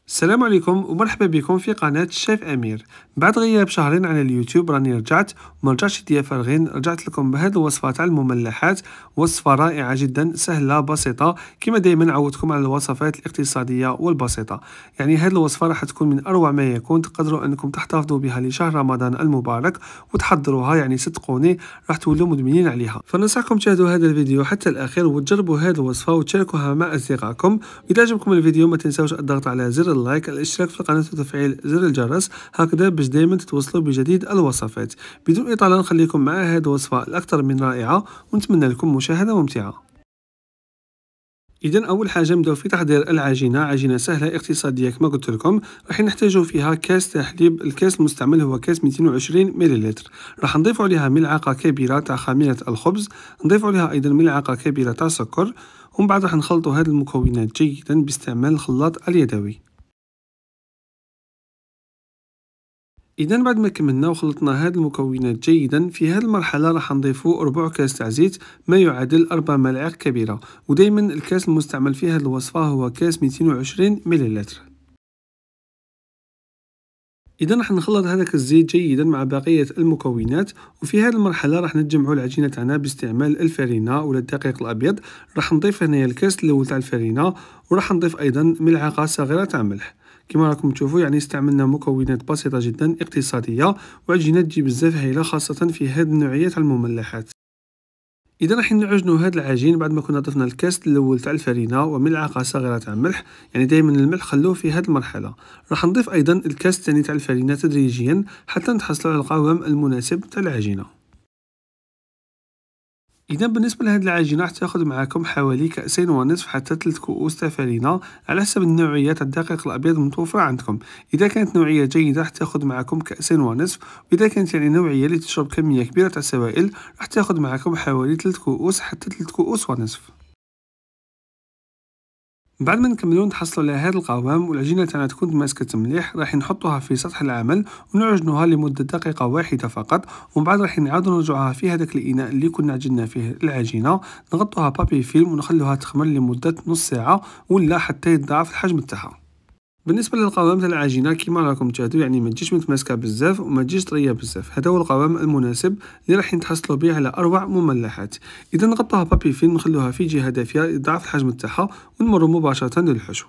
السلام عليكم ومرحبا بكم في قناة الشيف أمير. بعد غياب شهرين على اليوتيوب راني رجعت وما رجعتش ديال فارغين، رجعت لكم بهذه الوصفة تاع المملحات. وصفة رائعة جدا، سهلة بسيطة، كما دائما عودتكم على الوصفات الاقتصادية والبسيطة. يعني هذه الوصفة راح تكون من أروع ما يكون، تقدروا أنكم تحتفظوا بها لشهر رمضان المبارك وتحضروها، يعني صدقوني راح تولوا مدمنين عليها. فننصحكم تشاهدوا هذا الفيديو حتى الأخير وتجربوا هذه الوصفة وتشاركوها مع أصدقائكم. إذا عجبكم الفيديو ما تنسوش الضغط على زر اللايك، الاشتراك في القناة وتفعيل زر الجرس، هكذا باش دائما تتوصلوا بجديد الوصفات. بدون إطالة نخليكم مع هذه الوصفة الأكثر من رائعة ونتمنى لكم مشاهدة ممتعة. إذا أول حاجة نبداو في تحضير العجينة. عجينة سهلة اقتصادية كما قلت لكم. راح نحتاجو فيها كاس تاع حليب، الكاس المستعمل هو كاس 220 ملل. راح نضيف عليها ملعقة كبيرة تاع خميرة الخبز، نضيف عليها أيضا ملعقة كبيرة تاع سكر، ومن بعد راح نخلطوا هذه المكونات جيدا باستعمال الخلاط اليدوي. إذا بعد ما كملنا وخلطنا هذه المكونات جيدا، في هذه المرحلة راح نضيفو ربع كاس تاع زيت، ما يعادل 4 ملاعق كبيرة، ودائما الكاس المستعمل في هذه الوصفة هو كاس 220 ملل. إذا راح نخلط هذاك الزيت جيدا مع بقية المكونات، وفي هذه المرحلة راح نجمعوا العجينة تاعنا باستعمال الفرينة ولا الدقيق الأبيض. راح نضيف هنايا الكاس الأول تاع الفرينة، وراح نضيف أيضا ملعقة صغيرة تاع ملح. كما راكم تشوفوا يعني استعملنا مكونات بسيطة جدا اقتصادية، وعجينة تجي بزاف هايلة خاصة في هذه النوعية تاع المملحات. إذا راح نعجنوا هذا العجين بعد ما كنا ضفنا الكاس الأول تاع الفرينة وملعقة صغيرة تاع ملح، يعني دائما الملح خلوه في هذه المرحلة. راح نضيف أيضا الكاس الثاني تاع الفرينة تدريجيا حتى نتحصلوا على القوام المناسب تاع العجينة. إذا بالنسبة لهاد العجينة راح تاخد معاكم حوالي كأسين ونصف حتى 3 كؤوس تاع فرينة، على حسب النوعية تاع الدقيق الأبيض المتوفرة عندكم. إذا كانت نوعية جيدة راح تاخد معاكم كأسين ونصف، وإذا كانت يعني نوعية اللي تشرب كمية كبيرة تاع السوائل راح تاخد معاكم حوالي 3 كؤوس حتى 3 كؤوس ونصف. بعد ما نكملو نتحصلوا على هذا القوام والعجينة تاعنا تكون ماسكة مليح، راح نحطوها في سطح العمل ونعجنوها لمدة دقيقة واحدة فقط، ومن بعد راح نعاودو نرجعوها في هذاك الإناء اللي كنا عجنا فيه العجينة، نغطوها بابي فيلم ونخلوها تخمر لمدة نص ساعة ولا حتى يتضاعف الحجم تاعها. بالنسبة للقوام تاع العجينة كيما راكم تشاهدوا يعني ما تجيش متماسكة بزاف وما تجيش طرية بزاف، هذا هو القوام المناسب اللي راح نتحصلوا به على أروع مملحات. إذا نغطوها بابي فيلم نخلوها في جهة دافية يضاعف الحجم تاعها، ونمروا مباشرة للحشو.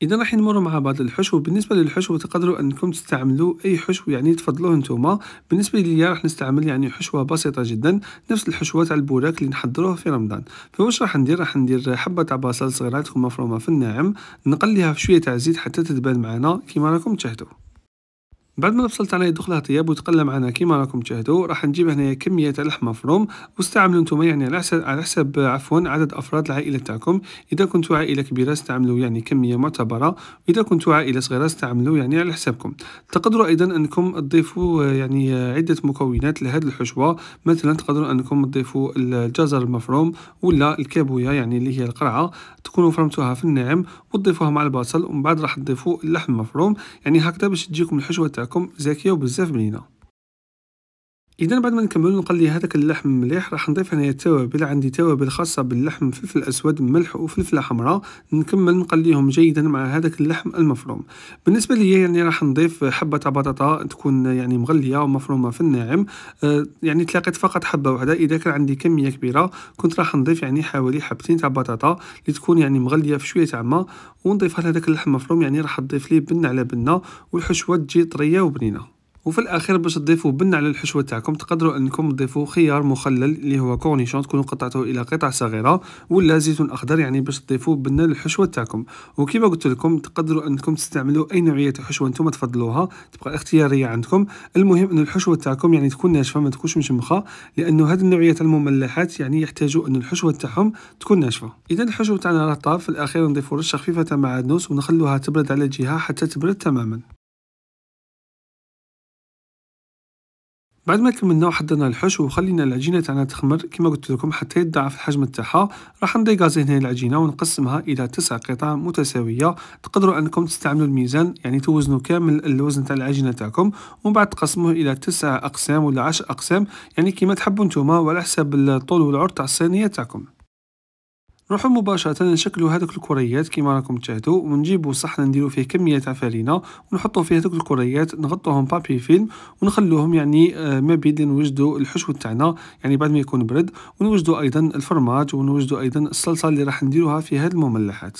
إذا راح نمروا مع بعض الحشو. بالنسبة للحشو تقدروا أنكم تستعملوا أي حشو يعني تفضلوه نتوما. بالنسبة لي راح نستعمل يعني حشوة بسيطة جدا، نفس الحشوة تاع البوراك اللي نحضروه في رمضان. فواش راح ندير؟ راح ندير حبة تاع بصل صغيرة تكون مفرومة في الناعم، نقليها في شوية تاع زيت حتى تدبل معنا كيما راكم تشاهدوا. بعد ما البصل تاعنا يدخل لها طياب وتقلى معنا كيما راكم تشاهدوا، راح نجيب هنايا كميه تاع لحم مفروم، واستعملوا نتوما يعني على حسب عدد افراد العائله تاعكم. اذا كنتوا عائله كبيره استعملوا يعني كميه معتبره، واذا كنتوا عائله صغيره استعملوا يعني على حسابكم. تقدروا ايضا انكم تضيفوا يعني عده مكونات لهذه الحشوه، مثلا تقدروا انكم تضيفوا الجزر المفروم ولا الكابويا يعني اللي هي القرعه، تكونوا فرمتوها في الناعم وتضيفوها مع البصل، ومن بعد راح تضيفوا اللحم المفروم، يعني هكذا باش تجيكم الحشوه تاعكم زاكيه وبزاف بنينه. اذا بعد ما نكملوا نقلي هذاك اللحم مليح، راح نضيف هنايا التوابل. عندي توابل خاصه باللحم، فلفل اسود، ملح وفلفله حمراء، نكمل نقليهم جيدا مع هذاك اللحم المفروم. بالنسبه لي يعني راح نضيف حبه تاع بطاطا تكون يعني مغليه ومفرومه في الناعم. يعني تلاقيت فقط حبه واحده. اذا كان عندي كميه كبيره كنت راح نضيف يعني حوالي حبتين تاع بطاطا اللي تكون يعني مغليه في شويه تاع ماء، ونضيفها لهذاك اللحم المفروم، يعني راح تضيف ليه بنه على بنه والحشوه تجي طريه وبنينه. وفي الاخير باش تضيفوا بنه على الحشوه تاعكم تقدروا انكم تضيفوا خيار مخلل اللي هو كورنيشون، تكونوا قطعته الى قطع صغيره، ولا زيتون اخضر يعني باش تضيفوا بنه للحشوه تاعكم. وكما قلت لكم تقدروا انكم تستعملوا اي نوعيه حشوه انتم تفضلوها، تبقى اختياريه عندكم. المهم ان الحشوه تاعكم يعني تكون ناشفه ما تكونش مشمخه، لانه هذه النوعيه تاع المملحات يعني يحتاجوا ان الحشوه تاعهم تكون ناشفه. اذا الحشوه تاعنا راه طاب، في الاخير نضيفوا رشه خفيفه تاع معدنوس ونخلوها تبرد على جهه حتى تبرد تماما. بعد ما كملنا وحضرنا الحشو وخلينا العجينه تاعنا تخمر كما قلت لكم حتى يتضاعف الحجم تاعها، راح نديغازي هنا العجينه ونقسمها الى 9 قطع متساويه. تقدروا انكم تستعملوا الميزان يعني توزنوا كامل الوزن تاع العجينه تاعكم، ومن بعد تقسموه الى 9 اقسام ولا 10 اقسام، يعني كما تحبوا نتوما وعلى حسب الطول والعرض تاع الصينيه تاعكم. نروحو مباشرة نشكلو هادوك الكريات كيما راكم تشاهدوا، ونجيبو صحن نديرو فيه كمية تاع فرينة ونحطو فيه هادوك الكريات، نغطوهم بابي فيلم ونخلوهم يعني ما بين نوجدو الحشو تاعنا يعني بعد ما يكون برد، ونوجدو أيضا الفرماج ونوجدو أيضا الصلصة اللي راح نديروها في هاد المملحات.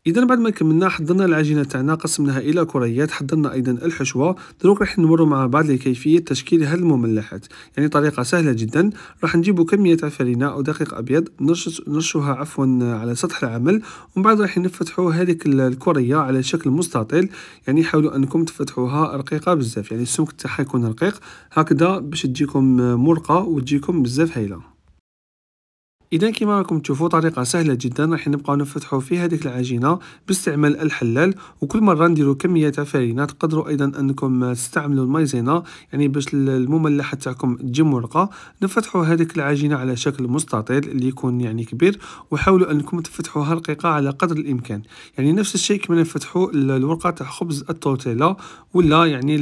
إذا بعد ما كملنا حضرنا العجينة تاعنا قسمناها إلى كريات، حضرنا أيضا الحشوة. دروك راح نمروا مع بعض لكيفية تشكيل هذه المملحات، يعني طريقة سهلة جدا. راح نجيبوا كمية تاع فرينة أو دقيق أبيض نرشوها عفوا على سطح العمل، ومن بعد راح نفتحوا هذيك الكرية على شكل مستطيل، يعني حاولوا أنكم تفتحوها رقيقة بزاف، يعني السمك تاعها يكون رقيق هكذا باش تجيكم مرقة وتجيكم بزاف هايلة. إذا كما راكم تشوفوا طريقة سهلة جدا، راح نبقاو نفتحوا في هذيك العجينة باستعمال الحلال، وكل مرة نديروا كمية تاع فرينة. تقدروا أيضا أنكم تستعملوا المايزينا يعني باش المملحة تاعكم تجي مرقة. نفتحوا هذيك العجينة على شكل مستطيل اللي يكون يعني كبير، وحاولوا أنكم تفتحوها رقيقة على قدر الإمكان، يعني نفس الشيء كما نفتحوا الورقة تاع خبز التورتيلا ولا يعني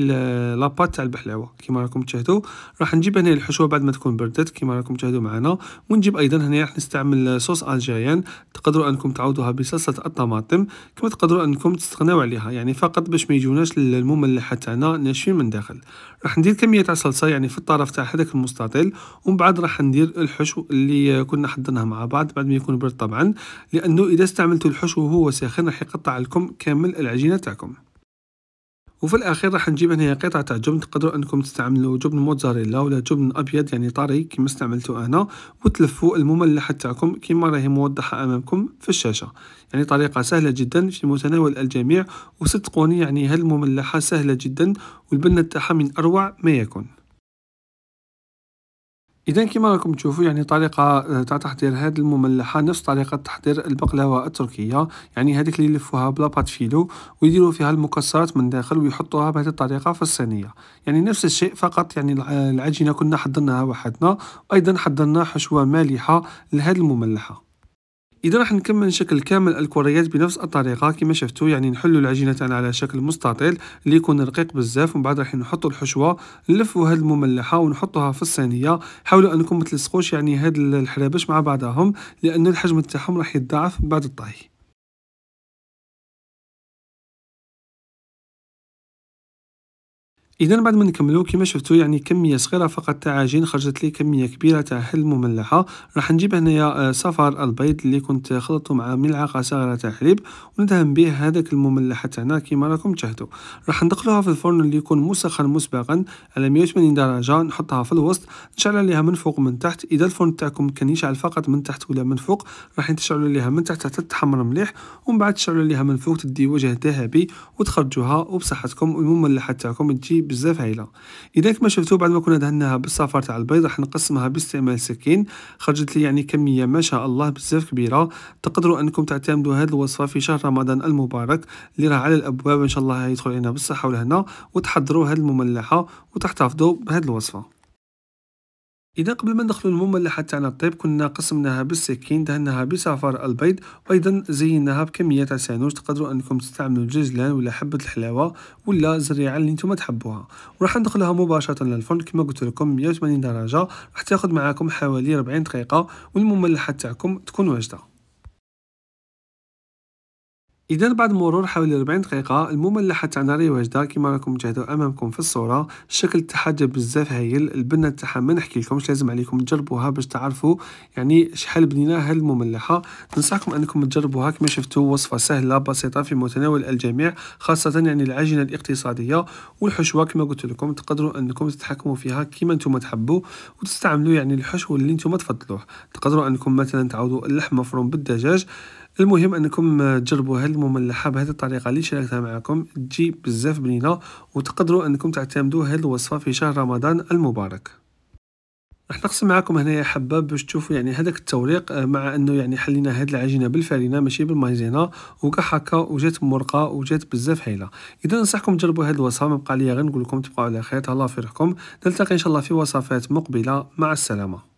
لاباط تاع البحلاوة كما راكم تشاهدوا. راح نجيب هنا الحشوة بعد ما تكون بردت كما راكم تشاهدوا معنا، ونجيب أيضا هنا راح نستعمل صوص الجيريان. تقدروا انكم تعوضوها بصلصه الطماطم، كما تقدروا انكم تستغناو عليها يعني فقط باش ما يجوناش المملحات تاعنا ناشفين من داخل. راح ندير كميه تاع صلصه يعني في الطرف تاع هذاك المستطيل، ومن بعد راح ندير الحشو اللي كنا حضرناه مع بعض بعد ما يكون برد طبعا، لانه اذا استعملتوا الحشو وهو ساخن راح يقطع لكم كامل العجينه تاعكم. وفي الاخير راح نجيب هنا قطعه تاع جبن. تقدروا انكم تستعملوا جبن موتزاريلا ولا جبن ابيض يعني طري كما استعملتو انا، وتلفوا المملحه تاعكم كما راهي موضحه امامكم في الشاشه. يعني طريقه سهله جدا في متناول الجميع، وصدقوني يعني هذه المملحه سهله جدا والبنه تاعها من اروع ما يكون. إذا كما راكم تشوفوا يعني طريقة تاع تحضير هذه المملحة نفس طريقة تحضير البقلاوة التركية، يعني هذيك اللي يلفوها بلا بات فيلو ويديروا فيها المكسرات من داخل ويحطوها بهذه الطريقة في الصينية، يعني نفس الشيء فقط يعني العجينة كنا حضرناها وحدنا، وأيضا حضرنا حشوة مالحة لهذه المملحة. إذا راح نكمل نشكل كامل الكريات بنفس الطريقة كما شفتوا، يعني نحلوا العجينة تاعنا على شكل مستطيل اللي يكون رقيق بزاف، ومن بعد راح نحطوا الحشوة نلفوا هذه المملحة ونحطوها في الصينية. حاولوا أنكم ما تلصقوش يعني هاد الحرابش مع بعضهم، لأن الحجم تاعهم راح يتضاعف بعد الطهي. إذا بعد ما نكملو كما شفتوا يعني كمية صغيرة فقط تاع عجين خرجت لي كمية كبيرة تاع حل مملحة. راح نجيب هنايا صفار البيض اللي كنت خلطته مع ملعقة صغيرة تاع حليب، وندهن به هذاك المملحة تاعنا كما راكم تشاهدوا. راح ندخلوها في الفرن اللي يكون مسخن مسبقا على 180 درجة، نحطها في الوسط، نشعل عليها من فوق ومن تحت. إذا الفرن تاعكم كان يشعل فقط من تحت ولا من فوق راح تشعلوا عليها من تحت حتى تحمر مليح، ومن بعد تشعلوا عليها من فوق تدي وجه ذهبي وتخرجوها وبصحتكم، والمملحة تاعكم تجي بزاف هايله. اذا كما شفتوا بعد ما كنا دهناها بالصفار تاع البيض راح نقسمها باستعمال سكين. خرجت لي يعني كميه ما شاء الله بزاف كبيره. تقدروا انكم تعتمدوا هذه الوصفه في شهر رمضان المبارك اللي راه على الابواب، ان شاء الله يدخل علينا بالصحه والهنا، وتحضروا هذه المملحه وتحتفظوا بهذه الوصفه. إذا قبل ما ندخلو المملحة تاعنا الطيب كنا قسمناها بالسكين، دهناها بصفار البيض، وأيضا زيناها بكمية تاع سانوش. تقدروا أنكم تستعملوا الجزلان ولا حبة الحلاوة ولا الزريعة اللي نتوما تحبوها، وراح ندخلها مباشرة للفرن كما قلت لكم 180 درجة. راح تاخذ معاكم حوالي 40 دقيقة والمملحة تاعكم تكون واجدة. إذا بعد مرور حوالي 40 دقيقة المملحة تاعنا راهي واجدة كيما راكم تشاهدوا أمامكم في الصورة. الشكل تاعها جا بزاف هايل، البنة تاعها ما نحكيلكمش، لازم عليكم تجربوها باش تعرفوا يعني شحال بنينة هاد المملحة. ننصحكم أنكم تجربوها، كما شفتوا وصفة سهلة بسيطة في متناول الجميع، خاصة يعني العجينة الاقتصادية والحشوة كما قلت لكم تقدروا أنكم تتحكموا فيها كيما نتوما تحبوا، وتستعملوا يعني الحشو اللي نتوما تفضلوه. تقدروا أنكم مثلا تعوضوا اللحم مفروم بالدجاج. المهم انكم تجربوا هذه المملحه بهذه الطريقه اللي شاركتها معكم، تجي بزاف بنينه، وتقدروا انكم تعتمدوا هذه الوصفه في شهر رمضان المبارك. راح نقسم معكم هنايا حبه باش تشوفوا يعني هذاك التوريق، مع انه يعني حلينا هذه العجينه بالفرينه ماشي بالمايزينا، وكا هكا وجات مرقه وجات بزاف هايله. اذا ننصحكم تجربوا هذه الوصفه. ما بقى لي غير نقول لكم تبقوا على خير، تهلاو في روحكم، نلتقي ان شاء الله في وصفات مقبله، مع السلامه.